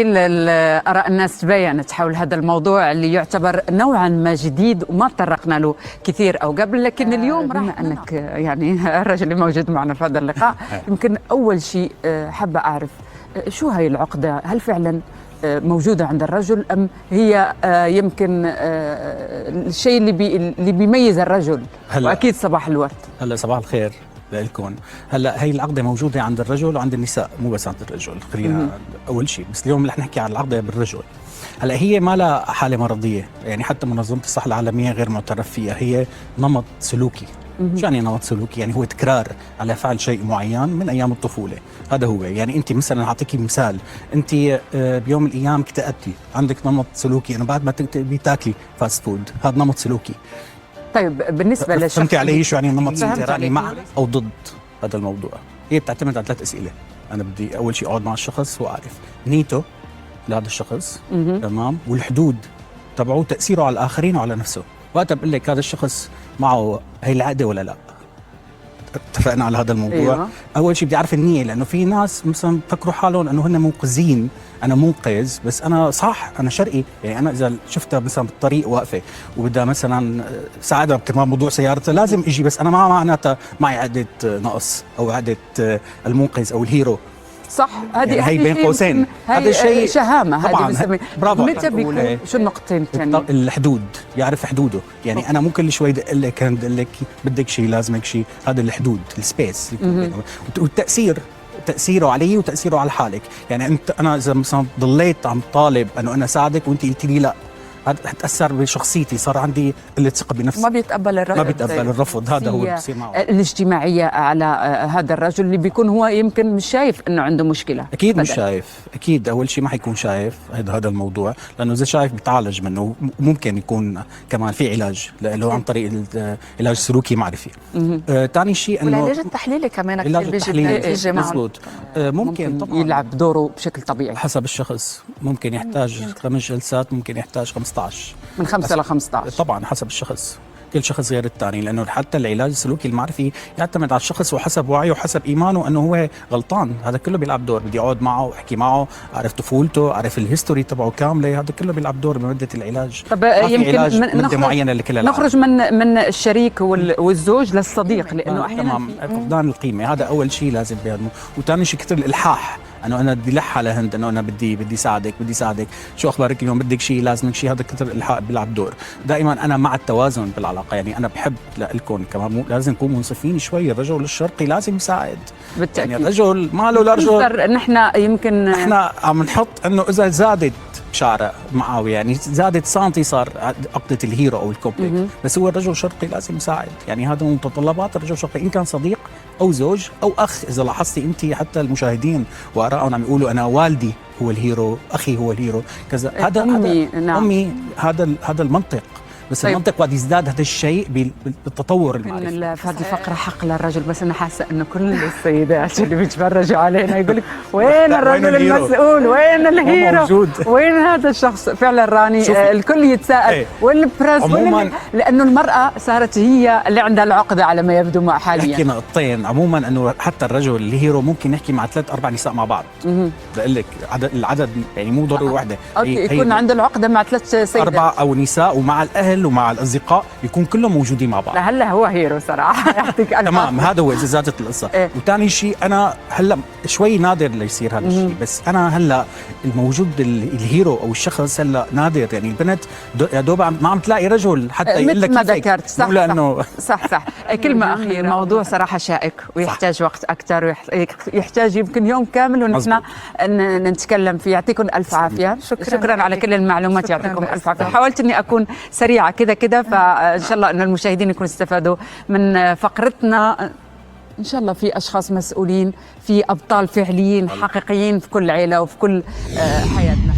آراء الناس تباينت حول هذا الموضوع اللي يعتبر نوعا ما جديد وما تطرقنا له كثير أو قبل، لكن اليوم بما أنك يعني الرجل اللي موجود معنا في هذا اللقاء يمكن أول شيء حابة أعرف شو هاي العقدة؟ هل فعلا موجودة عند الرجل أم هي يمكن الشيء اللي بيميز الرجل؟ وأكيد صباح الورد. هلا صباح الخير لكم. هلا هي العقده موجوده عند الرجل وعند النساء، مو بس عند الرجل. خلينا اول شيء، بس اليوم رح نحكي عن العقده بالرجل. هلا هي ما لها حاله مرضيه، يعني حتى منظمه الصحه العالميه غير معترف فيها، هي نمط سلوكي. شو يعني نمط سلوكي؟ يعني هو تكرار على فعل شيء معين من ايام الطفوله، هذا هو. يعني انت مثلا اعطيكي مثال، انت بيوم من الايام اكتئبتي، عندك نمط سلوكي انه بعد ما تاكلي فاست فود، هذا نمط سلوكي. طيب بالنسبه للشخص، فهمتي علي شو يعني نمط سلوكي؟ يعني مع او ضد هذا الموضوع. هي بتعتمد على 3 اسئله. انا بدي اول شيء اقعد مع الشخص واعرف نيته لهذا الشخص، تمام، والحدود تبعه، تاثيره على الاخرين وعلى نفسه. وقتها بقول لك هذا الشخص معه هي العقده ولا لا. اتفقنا على هذا الموضوع. أيوة. اول شيء بدي اعرف النيه، لانه في ناس مثلا بفكروا حالهم انه هن منقذين، انا منقذ، بس انا صح انا شرقي. يعني انا اذا شفتها مثلا بالطريق واقفه وبدها مثلا ساعدها كمان موضوع سيارتها، لازم اجي، بس انا ما معناتها معي عقده نقص او عقده المنقذ او الهيرو. صح، هذه يعني هي بين قوسين، هذا شيء شهامه، هذه بنسميه. برافو. متى بيكون شو النقطتين الثانيه؟ الحدود، يعرف حدوده. يعني انا مو كل شوي دق لك بدك شيء لازمك شيء، هذا الحدود، السبيس. والتاثير، تاثيره علي وتاثيره على حالك. يعني انا اذا مثلا ضليت عم طالب انه انا ساعدك وانت قلت لي لا، هذا حتاثر بشخصيتي، صار عندي قله ثقه بنفسي، ما بيتقبل الرفض، ما بيتقبل الرفض. هذا هو اللي بصير معه. الاجتماعيه على هذا الرجل اللي بيكون هو يمكن مش شايف انه عنده مشكله. اكيد مش شايف، اكيد اول شيء ما حيكون شايف هذا الموضوع، لانه اذا شايف بيتعالج منه. ممكن يكون كمان في علاج له عن طريق العلاج السلوكي معرفي. ثاني شيء انه والعلاج التحليلي كمان كثير بيجي بنتيجه معه. مزبوط. ممكن طبعا يلعب دوره بشكل طبيعي حسب الشخص. ممكن يحتاج 5 جلسات، ممكن يحتاج 15، من 5 ل 15 طبعا حسب الشخص. كل شخص غير الثاني، لانه حتى العلاج السلوكي المعرفي يعتمد على الشخص وحسب وعيه وحسب ايمانه انه هو غلطان. هذا كله بيلعب دور. بدي اقعد معه واحكي معه، اعرف طفولته، اعرف الهيستوري تبعه كامله، هذا كله بيلعب دور بمده العلاج. طب يمكن مده معينه لكل نخرج من الشريك والزوج للصديق، لانه احيانا تمام فقدان القيمه، هذا اول شيء لازم بيهضمه. وثاني شيء كثير الالحاح، انه انا بدي لح على هند انه انا بدي ساعدك، شو اخبارك اليوم، بدك شيء، لازمك شيء، هذا كثير الالحاح بيلعب دور. دائما انا مع التوازن بالعلاقه. يعني انا بحب لكم كمان لازم نكون منصفين شوي. الرجل الشرقي لازم يساعد بالتأكيد. يعني الرجل ما له لرجل. نحن يمكن احنا عم نحط انه اذا زادت شعره معاويه، يعني زادت سنتي صار عقده الهيرو او الكومبلكس. بس هو الرجل الشرقي لازم يساعد. يعني هذا من متطلبات الرجل الشرقي، ان كان صديق او زوج او اخ. اذا لاحظتي انت حتى المشاهدين وارائهم عم يقولوا انا والدي هو الهيرو، اخي هو الهيرو، كذا. هذا امي نعم. امي، هذا المنطق. بس طيب. المنطق قد يزداد هذا الشيء بالتطور المعرفي. في هذه الفقره حق للرجل، بس انا حاسه انه كل السيدات اللي بيتفرجوا علينا يقول لك وين الرجل المسؤول، وين الهيرو، وين هذا الشخص. فعلا راني الكل يتساءل وين البريس، لانه المراه صارت هي اللي عندها العقده على ما يبدو مع حاليا. نحكي نقطتين عموما، انه حتى الرجل الهيرو ممكن نحكي مع 3 4 نساء مع بعض. بقول لك العدد يعني مو ضروري وحده. يكون عنده العقده مع 3 سيدات، 4 او نساء، ومع الاهل ومع الاصدقاء يكون كلهم موجودين مع بعض. هلا هو هيرو صراحه يعطيك الف تمام. هذا هو اذا زادت القصه. وثاني شيء انا هلا شوي نادر ليصير هذا الشيء، بس انا هلا الموجود الهيرو او الشخص هلا نادر. يعني البنت يا دوب ما عم تلاقي رجل حتى يقول لك ما ذكرت. صح لانه صح كلمه اخيره. الموضوع صراحه شائك ويحتاج وقت اكثر، ويحتاج يمكن يوم كامل ونحن نتكلم فيه. يعطيكم الف عافيه. شكرا على كل المعلومات. يعطيكم الف عافيه. حاولت اني اكون سريعه كده فان شاء الله انه المشاهدين يكونوا استفادوا من فقرتنا. ان شاء الله في اشخاص مسؤولين، في ابطال فعليين حقيقيين في كل عيله وفي كل حياتنا.